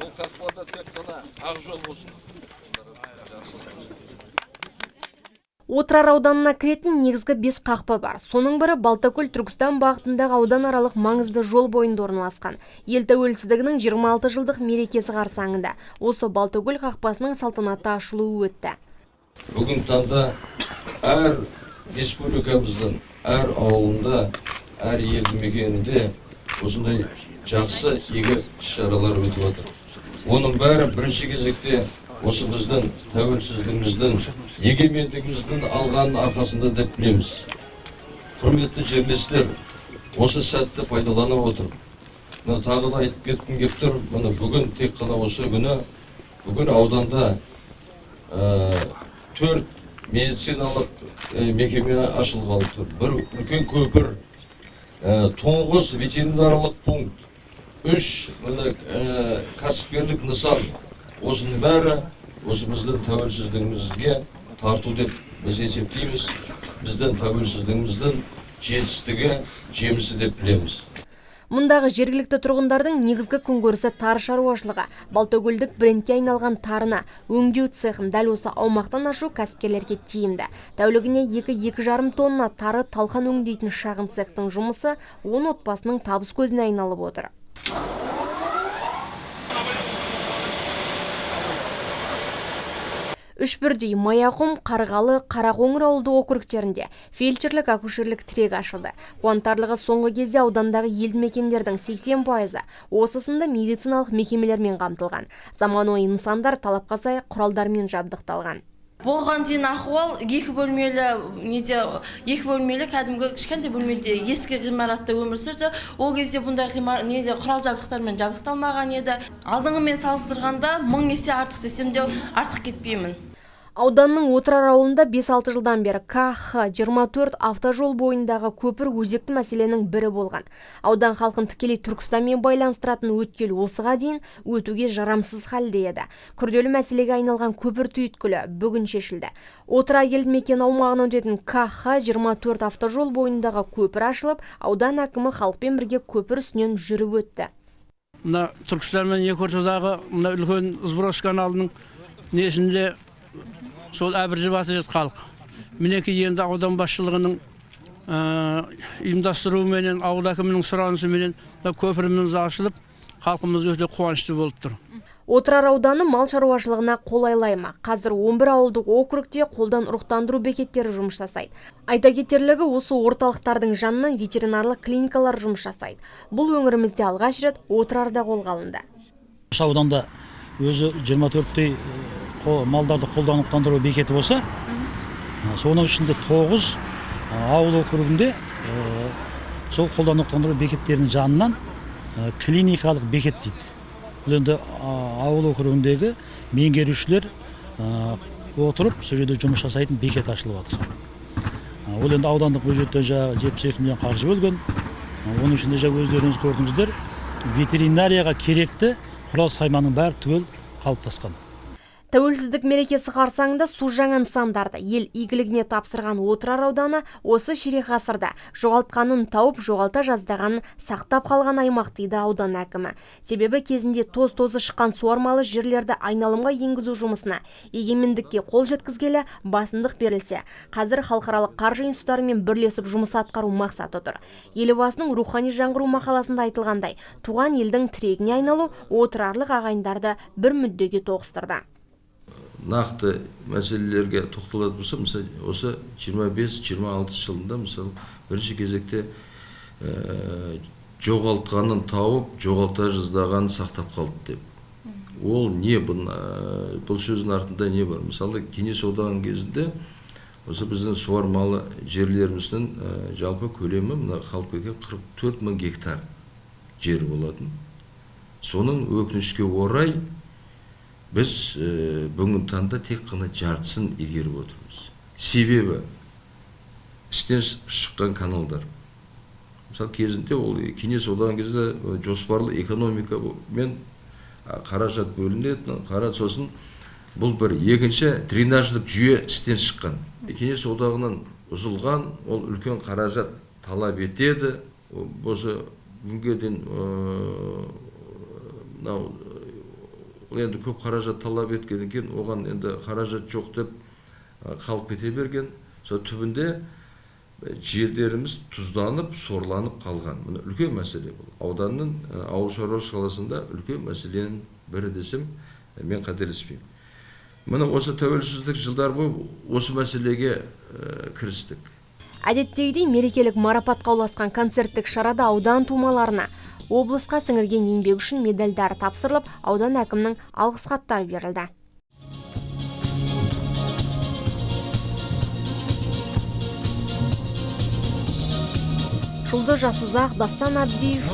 Ол қақпада тек қана ақ жол болсын. Отырар ауданына кіретін негізгі 5 қақпа бар. Соның бірі Балтакөл Түркістан бағытындағы ауданаралық маңызды жол бойында орналасқан. Ел тәуелсіздігінің 26 жылдық мерекесі қарсаңында осы Балтакөл қақпасының салтанатты ашылуы өтті. Бүгін таңда әр республикамыздың әр ауылында, әр елді мекенінде осындай жақсы игі шаралар өтіп отыр. Оның бәрі бірінші кезекте осы біздің тәуелсіздігіміздің, егемендігіміздің алғанның арқасында деп білеміз. Құрметті жерлестер, осы сәтті пайдаланып отыр. Тағы да айтып кеткім келіп тұр, бүгін тек қана осы күні, бүгін ауданда 4 медициналық мекеме ашылғалы тұр. Бір үлкен көпір, 9 ветеринарлық пункт, 3 кәсіпкерлік нысан. Осының бәрі осы біздің тәуелсіздігімізге тарту деп біз есептейміз. Біздің тәуелсіздігіміздің жетістігі, жемісі деп білеміз. Мұндағы жергілікті тұрғындардың негізгі күнкөрісі тары шаруашылығы. Балтакөлдік брендке айналған тарыны өңдеу цехын дәл осы аумақтан ашу кәсіпкерлерге тиімді. Тәулігіне 2-2,5 тонна тары талқан өңдейтін шағын цехтың жұмысы 10 отбасының табыс көзіне айналып отыр. Үш бірдей Маяқұм, Қарғалы, Қарақоңыр ауылды округтерінде фельдшерлік акушерлік тірек ашылды. Қуантарлығы соңғы кезде аудандағы елді мекендердің 80% осы сынды медициналық мекемелермен қамтылған. Заманауи нысандар талапқа сай құралдармен жабдықталған. Болған дейін ахуал екі бөлмелі кәдімгі кішкентай бөлмеде ескі ғимаратта өмір сүрді. Ол кезде бұндай құрал жабдықтармен жабдықталмаған еді. Алдыңғымен салыстырғанда 1000 есе артық десем де артық кетпеймін. Ауданның Отырар ауылында 5-6 жылдан бері КХ-24 автожол бойындағы көпір өзекті мәселенің бірі болған. Аудан халқын тікелей Түркістанмен байланыстыратын өткел осыға дейін өтуге жарамсыз халде еді. Күрделі мәселеге айналған көпір түйіткілі бүгін шешілді. Отырар елді мекен аумағынан өтетін КХ-24 автожол бойындағы көпір ашылып, аудан әкімі халықпен бірге көпір үстінен жүріп өтті. Мына Түркістанмен екі ортадағы мына үлкен сброс каналының несінде сол әбіржі басы жет халық. Мінеки енді аудан басшылығының ұйымдастыруыменен, ауыл әкімінің сұранысыменен көпіріміз ашылып, халқымыз өте қуанышты болып тұр. Отырар ауданы мал шаруашылығына қолайлай ма? Қазір 11 ауылдық округте қолдан ұрықтандыру бекеттері жұмыс жасайды. Айта кетерлігі, осы орталықтардың жанынан ветеринарлық клиникалар жұмыс жасайды. Бұл өңірімізде алғаш рет Отырарда қолға алынды. Осы ауданда өзі 24-тей малдарды қолданықтандыру бекеті болса, соның ішінде 9 ауыл округінде сол қолданықтандыру бекеттерінің жанынан клиникалық бекет дейді. Бұл енді ауыл округіндегі меңгерушілер отырып, сол жерде жұмыс жасайтын бекет ашылып жатыр. Ол енді аудандық бюджеттен 72 миллион қаржы бөлген. Оның ішінде өздеріңіз көрдіңіздер, ветеринарияға керекті құрал сайманың бәрі түгел қалыптасқан. Тәуелсіздік мерекесі қарсаңында су жаңа нысандарды ел игілігіне тапсырған Отырар ауданы осы ширек ғасырда жоғалтқанын тауып, жоғалта жаздағанын сақтап қалған аймақ дейді аудан әкімі. Себебі кезінде тоз-тозы шыққан суармалы жерлерді айналымға енгізу жұмысына егемендікке қол жеткізгелі басымдық берілсе, қазір халықаралық қаржы институттарымен бірлесіп жұмыс атқару мақсаты тұр. Елбасының рухани жаңғыру мақаласында айтылғандай, туған елдің тірегіне айналу отырарлық ағайындарды бір мүддеге тоғыстырды. Нақты мәселелерге тоқталатын болса, мысалы, осы 25-26 жылында, мысалы, бірінші кезекте жоғалтқанын тауып, жоғалта жаздағанын сақтап қалды деп. Ол не бұл сөздің артында не бар? Мысалы, Кеңес одағының кезінде осы біздің суармалы жерлеріміздің жалпы көлемі халыққа 44 мың гектар жер болатын. Соның өкінішке орай біз бүгінгі таңда тек қана жартысын игеріп отырмыз. Себебі істен шыққан каналдар. Мысалы, кезінде ол Кеңес одағының кезінде жоспарлы экономика мен қаражат бөлінетін, сосын бұл бір екінші дренаждық жүйе істен шыққан. Кеңес одағынан ұзылған, ол үлкен қаражат талап етеді. Осы бүгінге дейін енді көп қаражат талап еткеннен кейін оған енді қаражат жоқ деп қалып кете берген. Сол түбінде жерлеріміз тұзданып, сорланып қалған. Мына үлкен мәселе бұл. Ауданның ауыл шаруашылық саласында үлкен мәселенің бірі десем, мен қателеспеймін. Міне осы тәуелсіздік жылдар бойы осы мәселеге кірістік. Әдеттегідей мерекелік марапатқа ұласқан концерттік шарада аудан тумаларына облысқа сіңірген еңбек үшін медальдары тапсырылып, аудан әкімінің алғыс хаттары берілді. Жұлдыз Жасұзақ, Дастан Абдиев,